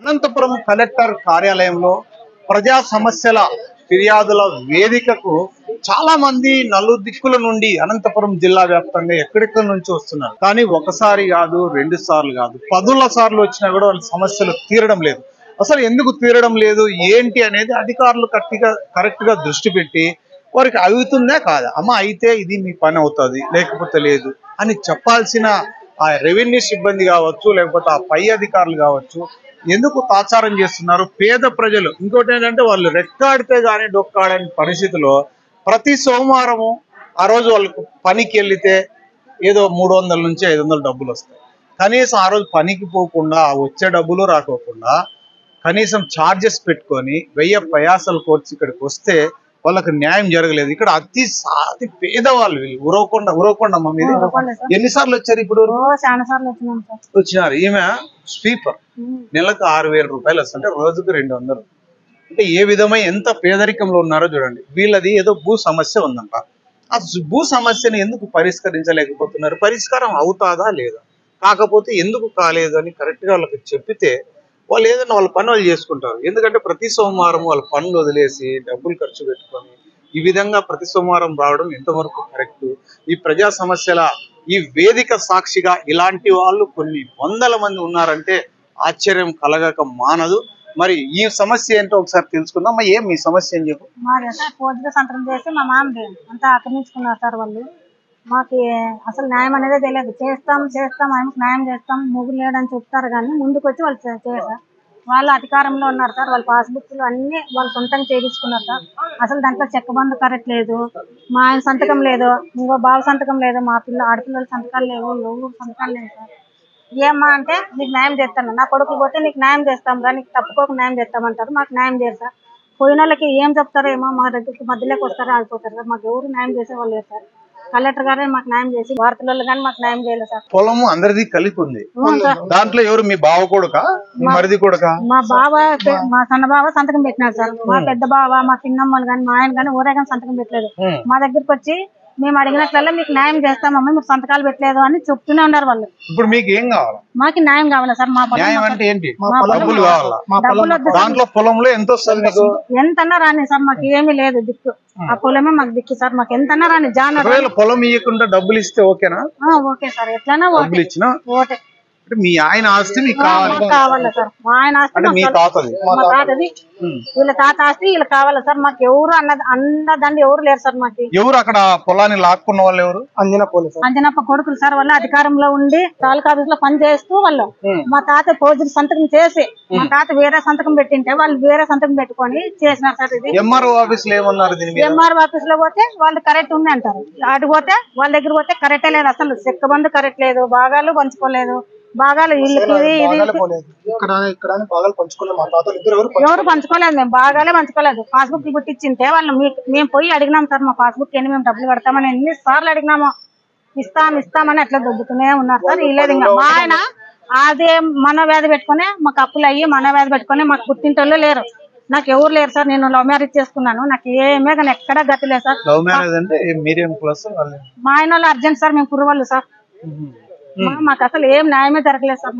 Anantapuram collector కార్యాలయంలో ప్రజా సమస్యల ఫిర్యాదుల వేదికకు చాలా మంది నలుదిక్కుల నుండి అనంతపురం జిల్లా వ్యాప్తంగా ఎక్కడెక్కడి నుంచి వస్తున్నారు. కానీ ఒకసారి కాదు, 2 సార్లు కాదు, 10 సార్లు వచ్చినా కూడా వాళ్ళ సమస్యలు తీరడం లేదు. అసలు ఎందుకు తీరడం లేదు ఏంటి అనేది అధికారులు కరెక్ట్ గా దృష్టి పెట్టి వారికి అవుతుందా కాదా, అమ్మ అయితే ఇది మీ పని అవుతుంది లేకపోతే లేదు అని చెప్పాల్సిన ఆ రెవెన్యూ సిబ్బంది కావచ్చు, లేకపోతే ఆ పై అధికారులు కావచ్చు ఎందుకు తాచారం చేస్తున్నారు? పేద ప్రజలు ఇంకోటి ఏంటంటే వాళ్ళు రెక్కాడితే గానీ డొక్కాడని పరిస్థితిలో ప్రతి సోమవారము ఆ రోజు వాళ్ళకు పనికి వెళ్తే ఏదో 300 నుంచి 500 డబ్బులు వస్తాయి. కనీసం ఆ రోజు పనికి పోకుండా వచ్చే డబ్బులు రాకోకుండా కనీసం ఛార్జెస్ పెట్టుకొని 1000 ప్రయాసాలు కోర్చి ఇక్కడికి వస్తే వాళ్ళకి న్యాయం జరగలేదు. ఇక్కడ అతి పేదవాళ్ళు వీళ్ళు. ఉరవకొండ మీద ఎన్నిసార్లు వచ్చారు? ఇప్పుడు వచ్చినారు. ఈమె స్వీపర్, నెలకు 6000 రూపాయలు వస్తుంటే రోజుకు 200. అంటే ఏ విధమైన ఎంత పేదరికంలో ఉన్నారో చూడండి. వీళ్ళది ఏదో భూ సమస్య ఉందంట. ఆ భూ సమస్యను ఎందుకు పరిష్కరించలేకపోతున్నారు? పరిష్కారం అవుతాదా లేదా, కాకపోతే ఎందుకు కాలేదు అని కరెక్ట్ గా వాళ్ళకి చెప్పితే వాళ్ళు ఏదైనా వాళ్ళ పని వాళ్ళు చేసుకుంటారు. ఎందుకంటే ప్రతి సోమవారం వాళ్ళ పనులు వదిలేసి డబ్బులు ఖర్చు పెట్టుకొని ఈ విధంగా ప్రతి సోమవారం రావడం ఎంతవరకు కరెక్ట్? ఈ ప్రజా సమస్యల ఈ వేదిక సాక్షిగా ఇలాంటి వాళ్ళు కొన్ని వందల మంది ఉన్నారంటే ఆశ్చర్యం కలగక మానదు. మరి ఈ సమస్య ఏంటో ఒకసారి తెలుసుకుందాం. ఏం మీ సమస్య ఏం చెప్పు. సంతకం చేసి మా మామది అంతా ఆక్రమించుకున్నారు సార్ వాళ్ళు. మాకు అసలు న్యాయం అనేది తెలియదు. చేస్తాం ఆయనకు న్యాయం చేస్తాం, ముగ్గురు లేడని చెప్తారు కానీ ముందుకు వచ్చి వాళ్ళు చేయరు. వాళ్ళు అధికారంలో ఉన్నారు సార్. వాళ్ళ పాస్బుక్లు అన్ని వాళ్ళు సొంతంగా చేయించుకున్నారు సార్. అసలు దాంట్లో చెక్క బంధు కరెక్ట్ లేదు, మా ఆయన సంతకం లేదు, ఇంకో బావ సంతకం లేదు, మా ఆడపిల్లల సంతకాలు లేవు, ఎవరు సంతకాలు లేవు సార్. ఏమ్మా అంటే నీకు న్యాయం చేస్తాను, నా కొడుకు పోతే నీకు న్యాయం చేస్తాం రా, నీకు తప్పుకోక న్యాయం చేస్తామంటారు. మాకు న్యాయం చేయరు సార్. పోయిన వాళ్ళకి ఏం చెప్తారో ఏమో, మా దగ్గరికి మధ్యలోకి వస్తారో ఆగిపోతారు సార్. మాకు ఎవరు న్యాయం చేసే వాళ్ళు లేదు సార్. కలెక్టర్ గారే మాకు న్యాయం చేసి వార్తలలో కానీ మాకు న్యాయం చేయలేదు సార్. పొలము అందరిది కలిపి ఉంది. దాంట్లో ఎవరు మీ బావ కొడుకా, మరిది కొడుకా? మా బావ, మా సన్న బావ సంతకం పెట్టినారు సార్. మా పెద్ద బావ, మా చిన్నమ్మలు కానీ మా ఆయన కానీ ఊరే కానీ సంతకం పెట్టలేదు. మా దగ్గరికి వచ్చి మేము అడిగినట్లల్లా మీకు న్యాయం చేస్తామమ్మా, మీరు సంతకాలు పెట్టలేదు అని చెప్తూనే ఉన్నారు వాళ్ళు. ఇప్పుడు మీకు ఏం కావాలి? మాకు న్యాయం కావాలా సార్. మా న్యాయం అంటే ఏంటి? డబ్బులు కావాలా? దాంట్లో పొలంలో ఎంత వస్తుంది మీకు? ఎంతన్నా రాని సార్, మాకు ఏమీ లేదు దిక్కు. ఆ పొలమే మాకు దిక్కు సార్. మాకు ఎంతన్నా రాని పొలం ఇవ్వకుండా డబ్బులు ఇస్తే ఓకేనా? Okay sir. ఎట్లన్నా డబ్బులు ఇచ్చినా ఓకే. మీ ఆయన ఆస్తి మీకు కావాలా సార్? మా ఆయన ఆస్తి మీ తాతది, మా తాతది, వీళ్ళ తాత ఆస్తి వీళ్ళు కావాలా సార్. మాకు ఎవరు అన్నదండి ఎవరు లేరు సార్. మాకు ఎవరు అక్కడ పొలాన్ని లాక్కున్న వాళ్ళు ఎవరు? అంజనప్ప కొడుకులు సార్. వాళ్ళు అధికారంలో ఉండి తాలూకా ఆఫీస్ లో పని చేస్తూ వాళ్ళు మా తాత ఫోర్జరీ సంతకం చేసి మా తాత వేరే సంతకం పెట్టింటే వాళ్ళు వేరే సంతకం పెట్టుకొని చేసినారు సార్. ఇది ఎంఆర్ఓ ఆఫీస్ లో ఏమన్నారు? ఎంఆర్ఓ ఆఫీస్ లో పోతే వాళ్ళు కరెక్ట్ ఉంది అంటారు. అటు పోతే వాళ్ళ దగ్గర పోతే కరెక్టే లేదు. అసలు చెక్క బంధు కరెక్ట్ లేదు, భాగాలు పంచుకోలేదు. భాగాలు ఎవరు పంచుకోలేదు. మేము భాగాలే పంచుకోలేదు. పాస్బుక్ గుట్టించింటే వాళ్ళు మేము పోయి అడిగినాం సార్. మా పాస్బుక్ ఏంటి, మేము డబ్బులు కడతామని ఎన్నిసార్లు అడిగినాము. ఇస్తామని అట్లా దొబ్బుతూనే ఉన్నారు సార్. లేదు ఇంకా మా ఆయన అదే మనోవ్యాధి పెట్టుకుని మాకు అప్పులు అయ్యి మనోవ్యాధి పెట్టుకుని మాకు పుట్టింటోళ్ళు లేరు. నాకు ఎవరు లేరు సార్. నేను లవ్ మ్యారేజ్ చేసుకున్నాను. నాకు ఏమే కానీ ఎక్కడా గతి లేదు సార్. మా ఆయన వాళ్ళు అర్జెంట్ సార్. మేము కుర్రవాళ్ళు సార్. మాకు అసలు ఏం న్యాయమే జరగలేదు సార్.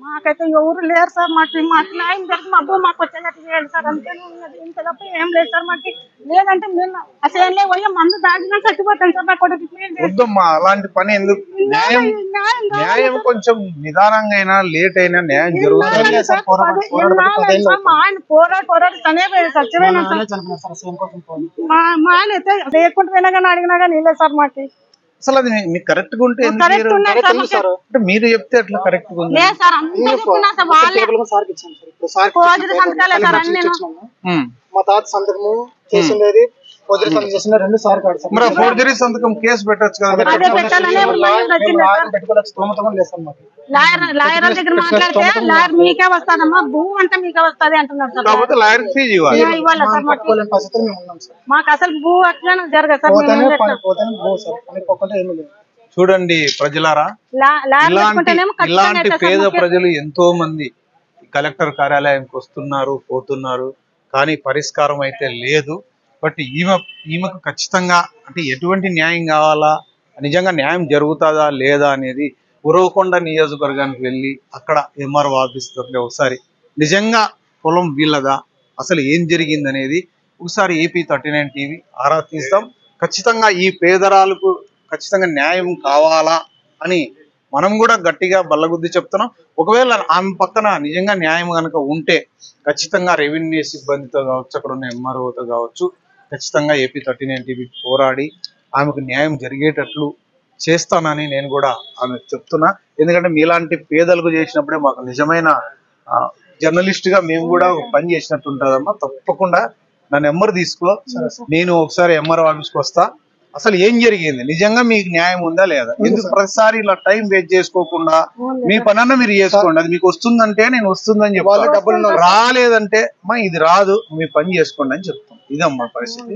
మాకైతే ఎవరు లేరు సార్. మాకు న్యాయం జరిగి మా అబ్బో మాకు వచ్చేటట్టు చేయాలి సార్. అంతేనే ఉన్నది. ఇంత తప్ప ఏం లేదు సార్. మాకు లేదంటే మేము అసలు పోయి మందు దాటినా చచ్చిపోతాను సార్. నా కొడుకు వద్దమ్మా అలాంటి పని ఎందుకు? న్యాయం కొంచెం నిదానంగా అయినా లేట్ అయినా న్యాయం జరుగుతుంది. మా ఆయన పోరాడు తనే చచ్చిపోయినా సార్. మా ఆయన అయితే లేకుండా పోయినా కానీ అడిగినా కానీ లేదు సార్. మాకు అసలు అది మీకు కరెక్ట్ గా ఉంటే మీరు చెప్తే అట్లా కరెక్ట్ గా ఉంది. మా తాత సంతకము చేసిండేది ఫోర్జరీ సంతకం కేసు పెట్టచ్చు కదా. లాయర్ దగ్గర మాట్లాడితే లాయర్ మీకే వస్తాదమ్మా, భూ అంతా మీకే వస్తుంది అంటున్నారు సార్. లాయర్ ఫీజు ఇవ్వాలి. మాకు అసలు భూ అట్లా జరగదు సార్. చూడండి ప్రజలారా, ఇలాంటి పేద ప్రజలు ఎంతో మంది కలెక్టర్ కార్యాలయానికి వస్తున్నారు పోతున్నారు, కానీ పరిష్కారం అయితే లేదు. బట్ ఈమెకు ఖచ్చితంగా అంటే ఎటువంటి న్యాయం కావాలా, నిజంగా న్యాయం జరుగుతుందా లేదా అనేది ఉరవకొండ నియోజకవర్గానికి వెళ్ళి అక్కడ ఎంఆర్ఓ ఆఫీస్ దగ్గర ఒకసారి నిజంగా పొలం వీళ్ళదా, అసలు ఏం జరిగింది అనేది ఒకసారి AP39 టీవీ ఆరా తీస్తాం. ఖచ్చితంగా ఈ పేదరాలకు ఖచ్చితంగా న్యాయం కావాలా అని మనం కూడా గట్టిగా బల్లగుద్ది చెప్తున్నాం. ఒకవేళ ఆమె పక్కన నిజంగా న్యాయం కనుక ఉంటే ఖచ్చితంగా రెవెన్యూ సిబ్బందితో కావచ్చు, అక్కడ ఉన్న ఎంఆర్ఓతో కావచ్చు, ఖచ్చితంగా AP39 టీవీ పోరాడి ఆమెకు న్యాయం జరిగేటట్లు చేస్తానని నేను కూడా ఆమెకు చెప్తున్నా. ఎందుకంటే మీలాంటి పేదలకు చేసినప్పుడే మాకు నిజమైన జర్నలిస్ట్ గా మేము కూడా పని చేసినట్టు ఉంటుందమ్మా. తప్పకుండా నా నెంబర్ తీసుకో, నేను ఒకసారి ఎంఆర్ఓ ఆఫీస్కి వస్తా. అసలు ఏం జరిగింది, నిజంగా మీకు న్యాయం ఉందా లేదా, ఎందుకు ప్రతిసారి ఇలా టైం వేస్ట్ చేసుకోకుండా మీ పనన్నా మీరు చేసుకోండి. అది మీకు వస్తుందంటే నేను వస్తుందని చెప్పాలి, డబ్బులు రాలేదంటే మా ఇది రాదు, మీ పని చేసుకోండి అని చెప్తాం. ఇదమ్మా పరిస్థితి.